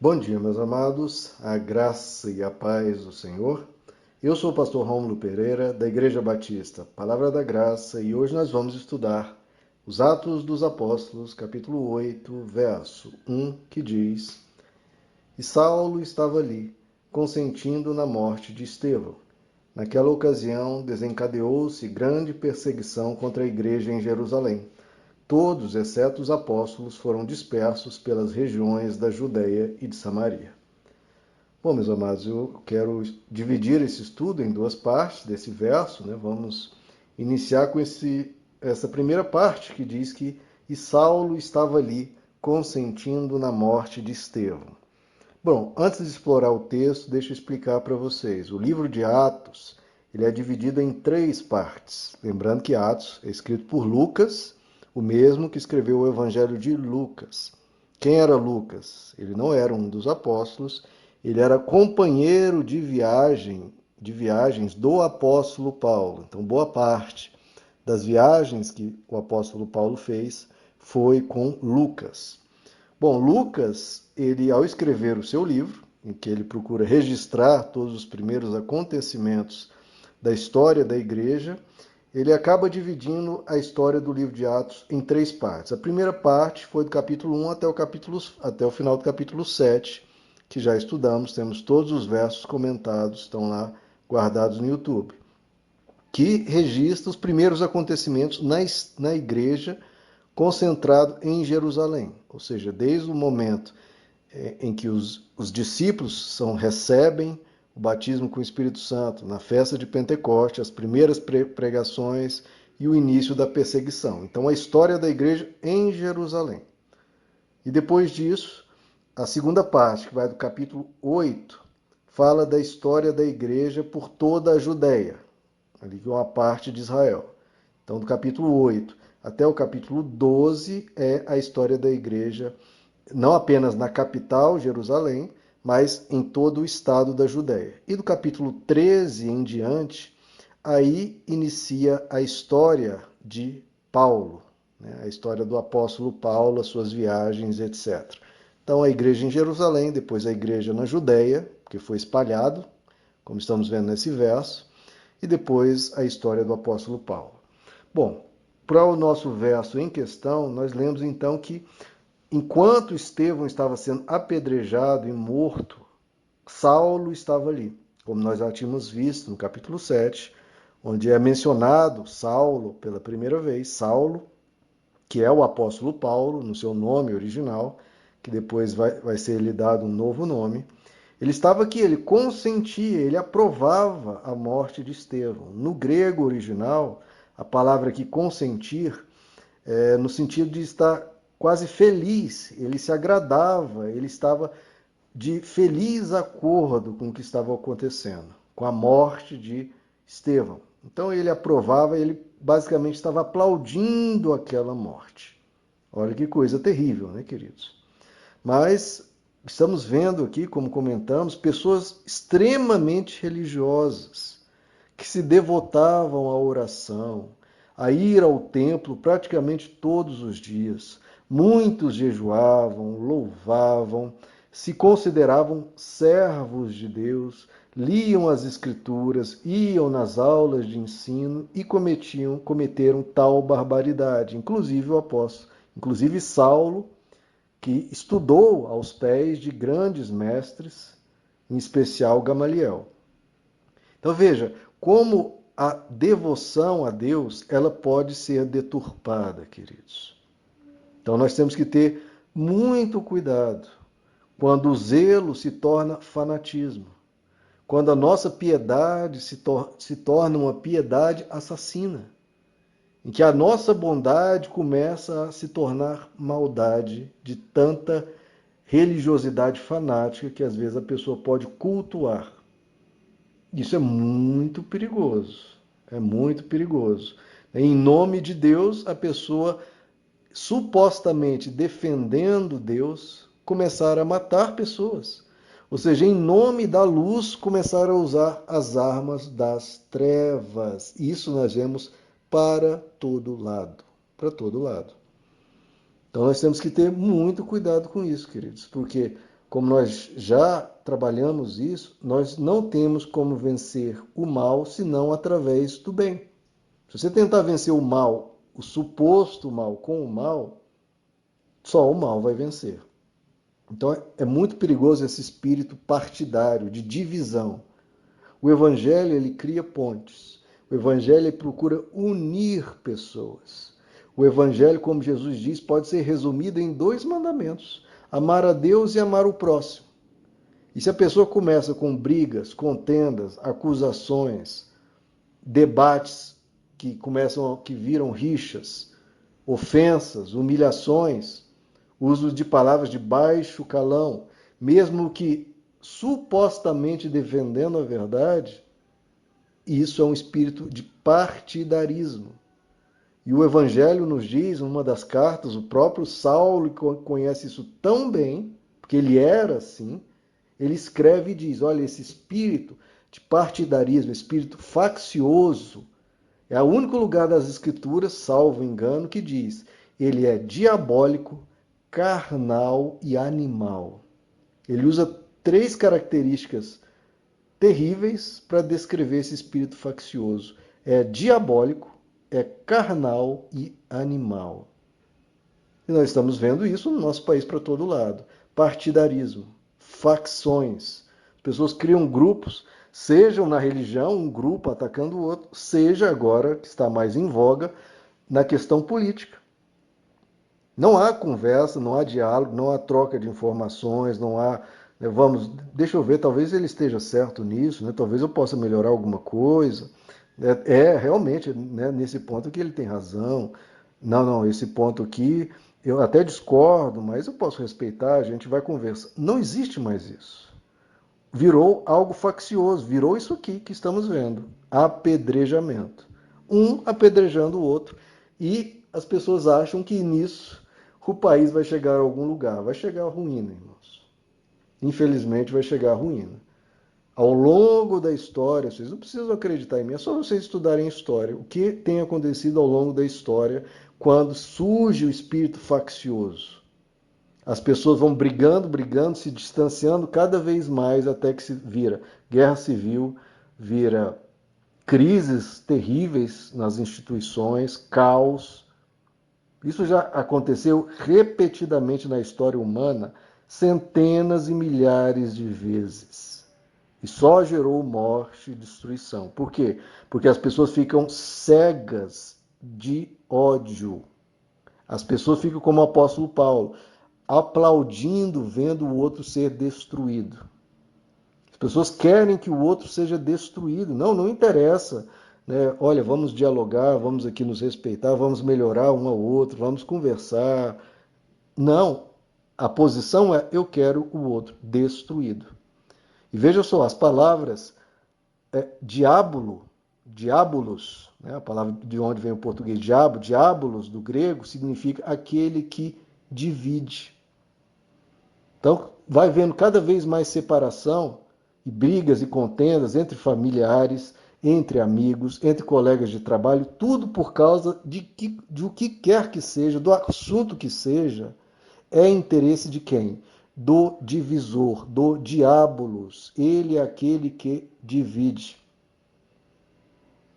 Bom dia, meus amados, a graça e a paz do Senhor. Eu sou o pastor Rômulo Pereira, da Igreja Batista, Palavra da Graça, e hoje nós vamos estudar os Atos dos Apóstolos, capítulo 8, verso 1, que diz: E Saulo estava ali, consentindo na morte de Estevão. Naquela ocasião, desencadeou-se grande perseguição contra a igreja em Jerusalém. Todos, exceto os apóstolos, foram dispersos pelas regiões da Judéia e de Samaria. Bom, meus amados, eu quero dividir esse estudo em duas partes desse verso, né? Vamos iniciar com essa primeira parte que diz que e Saulo estava ali consentindo na morte de Estevão. Bom, antes de explorar o texto, deixa eu explicar para vocês. O livro de Atos, ele é dividido em três partes. Lembrando que Atos é escrito por Lucas, o mesmo que escreveu o Evangelho de Lucas. Quem era Lucas? Ele não era um dos apóstolos, ele era companheiro de viagens do apóstolo Paulo. Então, boa parte das viagens que o apóstolo Paulo fez foi com Lucas. Bom, Lucas, ele ao escrever o seu livro, em que ele procura registrar todos os primeiros acontecimentos da história da igreja, ele acaba dividindo a história do livro de Atos em três partes. A primeira parte foi do capítulo 1 até o final do capítulo 7, que já estudamos, temos todos os versos comentados, estão lá guardados no YouTube, que registra os primeiros acontecimentos na igreja concentrado em Jerusalém, ou seja, desde o momento em que os discípulos recebem o batismo com o Espírito Santo, na festa de Pentecoste, as primeiras pregações e o início da perseguição. Então, a história da igreja em Jerusalém. E depois disso, a segunda parte, que vai do capítulo 8, fala da história da igreja por toda a Judéia, ali que é uma parte de Israel. Então, do capítulo 8 até o capítulo 12 é a história da igreja, não apenas na capital, Jerusalém, mas em todo o estado da Judéia. E do capítulo 13 em diante, aí inicia a história de Paulo, né? A história do apóstolo Paulo, as suas viagens, etc. Então, a igreja em Jerusalém, depois a igreja na Judéia, que foi espalhado, como estamos vendo nesse verso, e depois a história do apóstolo Paulo. Bom, para o nosso verso em questão, nós lemos então que enquanto Estevão estava sendo apedrejado e morto, Saulo estava ali, como nós já tínhamos visto no capítulo 7, onde é mencionado Saulo pela primeira vez, Saulo, que é o apóstolo Paulo, no seu nome original, que depois vai ser lhe dado um novo nome. Ele estava aqui, ele consentia, ele aprovava a morte de Estevão. No grego original, a palavra aqui consentir é no sentido de estar quase feliz, ele se agradava, ele estava de feliz acordo com o que estava acontecendo, com a morte de Estevão. Então ele aprovava, ele basicamente estava aplaudindo aquela morte. Olha que coisa terrível, né, queridos? Mas estamos vendo aqui, como comentamos, pessoas extremamente religiosas, que se devotavam à oração, a ir ao templo praticamente todos os dias. Muitos jejuavam, louvavam, se consideravam servos de Deus, liam as Escrituras, iam nas aulas de ensino e cometeram tal barbaridade. Inclusive o apóstolo, inclusive Saulo, que estudou aos pés de grandes mestres, em especial Gamaliel. Então veja, como a devoção a Deus, ela pode ser deturpada, queridos. Então nós temos que ter muito cuidado quando o zelo se torna fanatismo, quando a nossa piedade se torna uma piedade assassina, em que a nossa bondade começa a se tornar maldade de tanta religiosidade fanática que às vezes a pessoa pode cultuar. Isso é muito perigoso. É muito perigoso. Em nome de Deus, a pessoa supostamente defendendo Deus começar a matar pessoas. Ou seja, em nome da luz, começar a usar as armas das trevas. Isso nós vemos para todo lado. Para todo lado. Então nós temos que ter muito cuidado com isso, queridos, porque como nós já trabalhamos isso, nós não temos como vencer o mal senão através do bem. Se você tentar vencer o mal, o suposto mal, com o mal, só o mal vai vencer. Então é muito perigoso esse espírito partidário, de divisão. O evangelho, ele cria pontes. O evangelho, ele procura unir pessoas. O evangelho, como Jesus diz, pode ser resumido em 2 mandamentos: amar a Deus e amar o próximo. E se a pessoa começa com brigas, contendas, acusações, debates que viram rixas, ofensas, humilhações, uso de palavras de baixo calão, mesmo que supostamente defendendo a verdade, isso é um espírito de partidarismo. E o Evangelho nos diz, numa das cartas, o próprio Saulo conhece isso tão bem, porque ele era assim, ele escreve e diz: olha, esse espírito de partidarismo, espírito faccioso, é o único lugar das Escrituras, salvo engano, que diz: ele é diabólico, carnal e animal. Ele usa 3 características terríveis para descrever esse espírito faccioso. É diabólico, é carnal e animal. E nós estamos vendo isso no nosso país para todo lado. Partidarismo, facções. As pessoas criam grupos, sejam na religião, um grupo atacando o outro, seja agora, que está mais em voga, na questão política. Não há conversa, não há diálogo, não há troca de informações, não há. Vamos, deixa eu ver, talvez ele esteja certo nisso, né? Talvez eu possa melhorar alguma coisa. Realmente, né, nesse ponto que ele tem razão. Não, esse ponto aqui eu até discordo, mas eu posso respeitar, a gente vai conversar. Não existe mais isso. Virou algo faccioso, virou isso aqui que estamos vendo: apedrejamento. Um apedrejando o outro. E as pessoas acham que nisso o país vai chegar a algum lugar. Vai chegar à ruína, irmãos. Infelizmente vai chegar à ruína. Ao longo da história, vocês não precisam acreditar em mim, é só vocês estudarem história. O que tem acontecido ao longo da história quando surge o espírito faccioso? As pessoas vão brigando, brigando, se distanciando cada vez mais até que se vira guerra civil, vira crises terríveis nas instituições, caos. Isso já aconteceu repetidamente na história humana, centenas e milhares de vezes. E só gerou morte e destruição. Por quê? Porque as pessoas ficam cegas de ódio. As pessoas ficam como o apóstolo Paulo, aplaudindo, vendo o outro ser destruído. As pessoas querem que o outro seja destruído. Não interessa. Né? Olha, vamos dialogar, vamos aqui nos respeitar, vamos melhorar um ao outro, vamos conversar. Não. A posição é: eu quero o outro destruído. E veja só, as palavras diabolos, né? A palavra de onde vem o português diabo, diabolos do grego, significa aquele que divide. Então, vai vendo cada vez mais separação e brigas e contendas entre familiares, entre amigos, entre colegas de trabalho, tudo por causa de o que quer que seja, do assunto que seja, é interesse de quem? Do divisor, do diabolos. Ele é aquele que divide.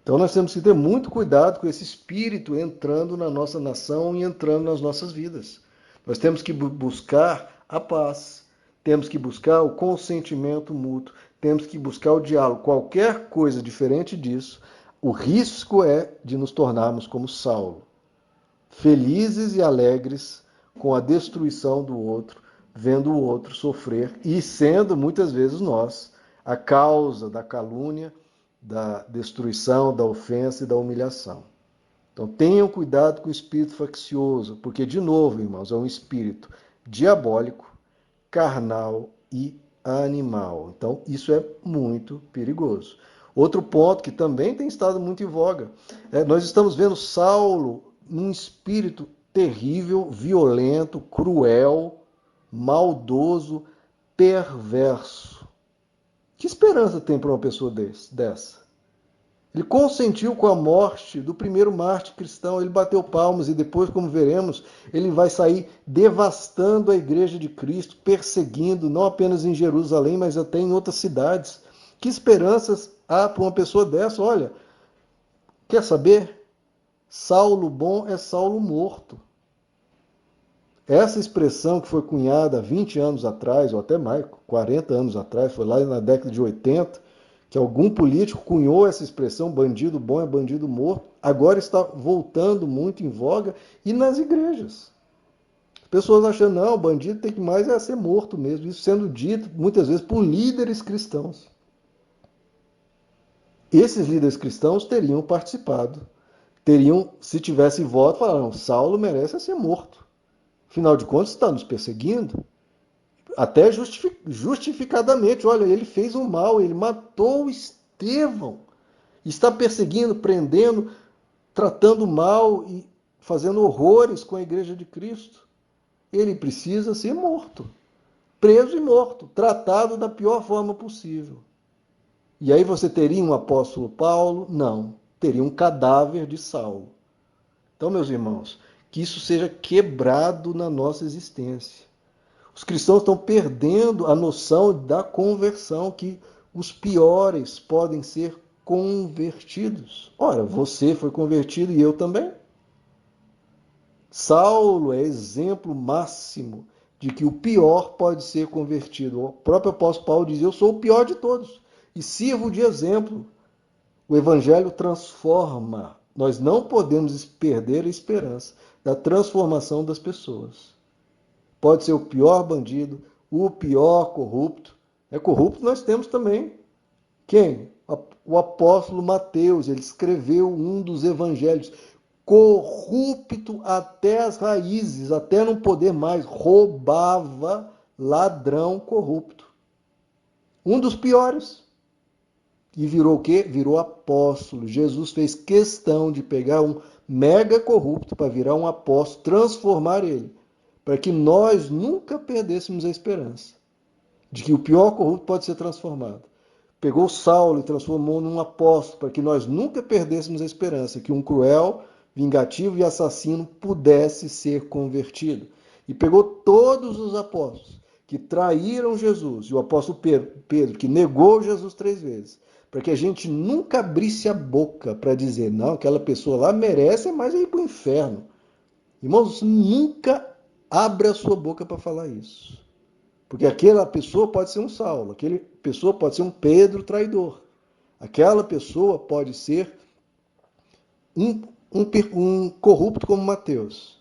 Então nós temos que ter muito cuidado com esse espírito entrando na nossa nação e entrando nas nossas vidas. Nós temos que buscar a paz, temos que buscar o consentimento mútuo, temos que buscar o diálogo. Qualquer coisa diferente disso, o risco é de nos tornarmos como Saulo, felizes e alegres com a destruição do outro, vendo o outro sofrer e sendo muitas vezes nós a causa da calúnia, da destruição, da ofensa e da humilhação. Então tenham cuidado com o espírito faccioso, porque, de novo, irmãos, é um espírito diabólico, carnal e animal. Então isso é muito perigoso. Outro ponto que também tem estado muito em voga, nós estamos vendo Saulo num espírito terrível, violento, cruel, maldoso, perverso. Que esperança tem para uma pessoa dessa? Ele consentiu com a morte do primeiro mártir cristão, ele bateu palmas e depois, como veremos, ele vai sair devastando a igreja de Cristo, perseguindo, não apenas em Jerusalém, mas até em outras cidades. Que esperanças há para uma pessoa dessa? Olha, quer saber? Saulo bom é Saulo morto. Essa expressão que foi cunhada há 20 anos atrás, ou até mais, 40 anos atrás, foi lá na década de 80, que algum político cunhou essa expressão, bandido bom é bandido morto, agora está voltando muito em voga e nas igrejas. As pessoas acham, não, bandido tem que mais é ser morto mesmo, isso sendo dito muitas vezes por líderes cristãos. Esses líderes cristãos teriam participado, teriam, se tivesse voto, falaram, Saulo merece ser morto. Afinal de contas, está nos perseguindo. Até justificadamente, olha, ele fez um mal, ele matou Estevão. Está perseguindo, prendendo, tratando mal e fazendo horrores com a igreja de Cristo. Ele precisa ser morto, preso e morto, tratado da pior forma possível. E aí você teria um apóstolo Paulo? Não, teria um cadáver de Saulo. Então, meus irmãos, que isso seja quebrado na nossa existência. Os cristãos estão perdendo a noção da conversão, que os piores podem ser convertidos. Ora, você foi convertido e eu também. Saulo é exemplo máximo de que o pior pode ser convertido. O próprio apóstolo Paulo diz, eu sou o pior de todos e sirvo de exemplo. O evangelho transforma. Nós não podemos perder a esperança da transformação das pessoas. Pode ser o pior bandido, o pior corrupto. É corrupto nós temos também. Quem? O apóstolo Mateus, ele escreveu um dos evangelhos. Corrupto até as raízes, até não poder mais. Roubava, ladrão corrupto. Um dos piores. E virou o quê? Virou apóstolo. Jesus fez questão de pegar um mega corrupto para virar um apóstolo, transformar ele, para que nós nunca perdêssemos a esperança de que o pior corrupto pode ser transformado. Pegou Saulo e transformou num apóstolo, para que nós nunca perdêssemos a esperança que um cruel, vingativo e assassino pudesse ser convertido. E pegou todos os apóstolos que traíram Jesus, e o apóstolo Pedro que negou Jesus 3 vezes, para que a gente nunca abrisse a boca para dizer, não, aquela pessoa lá merece mais ir para o inferno. Irmãos, nunca abra a sua boca para falar isso. Porque aquela pessoa pode ser um Saulo, aquela pessoa pode ser um Pedro traidor. Aquela pessoa pode ser um corrupto como Mateus.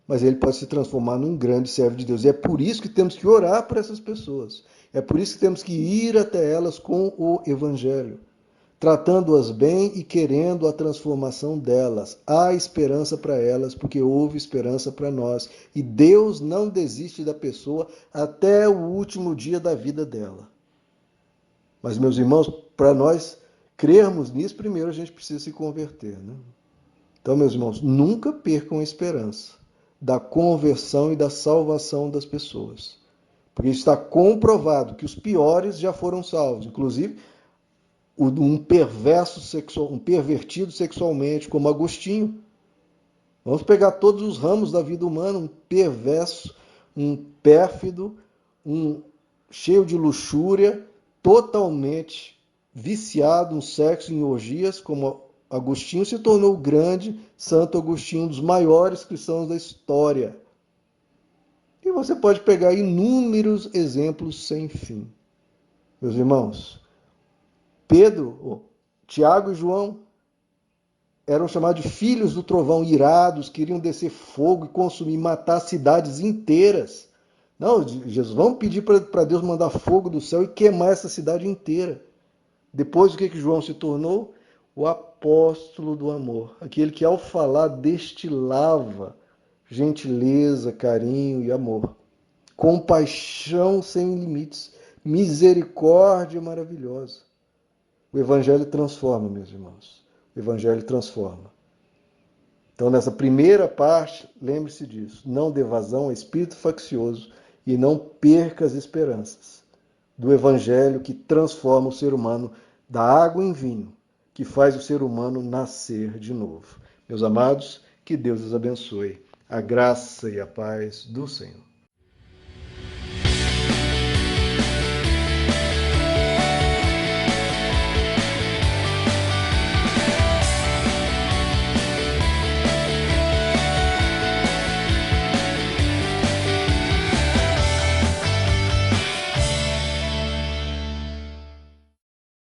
Mas ele pode se transformar num grande servo de Deus. E é por isso que temos que orar por essas pessoas. É por isso que temos que ir até elas com o Evangelho, tratando-as bem e querendo a transformação delas. Há esperança para elas, porque houve esperança para nós. E Deus não desiste da pessoa até o último dia da vida dela. Mas, meus irmãos, para nós crermos nisso, primeiro a gente precisa se converter, né? Então, meus irmãos, nunca percam a esperança da conversão e da salvação das pessoas. Porque está comprovado que os piores já foram salvos. Inclusive, um perverso sexual, um pervertido sexualmente, como Agostinho. Vamos pegar todos os ramos da vida humana, um perverso, um pérfido, um cheio de luxúria, totalmente viciado no sexo, em orgias, como Agostinho se tornou o grande Santo Agostinho, um dos maiores cristãos da história. E você pode pegar inúmeros exemplos sem fim. Meus irmãos, Pedro, Tiago e João eram chamados de filhos do trovão, irados, queriam descer fogo e consumir, matar cidades inteiras. Não, Jesus, vamos pedir para Deus mandar fogo do céu e queimar essa cidade inteira. Depois o que João se tornou? O apóstolo do amor, aquele que ao falar destilava gentileza, carinho e amor, compaixão sem limites, misericórdia maravilhosa. O Evangelho transforma, meus irmãos. O Evangelho transforma. Então, nessa primeira parte, lembre-se disso. Não dê vazão a espírito faccioso e não perca as esperanças do Evangelho que transforma o ser humano da água em vinho que faz o ser humano nascer de novo. Meus amados, que Deus os abençoe. A graça e a paz do Senhor.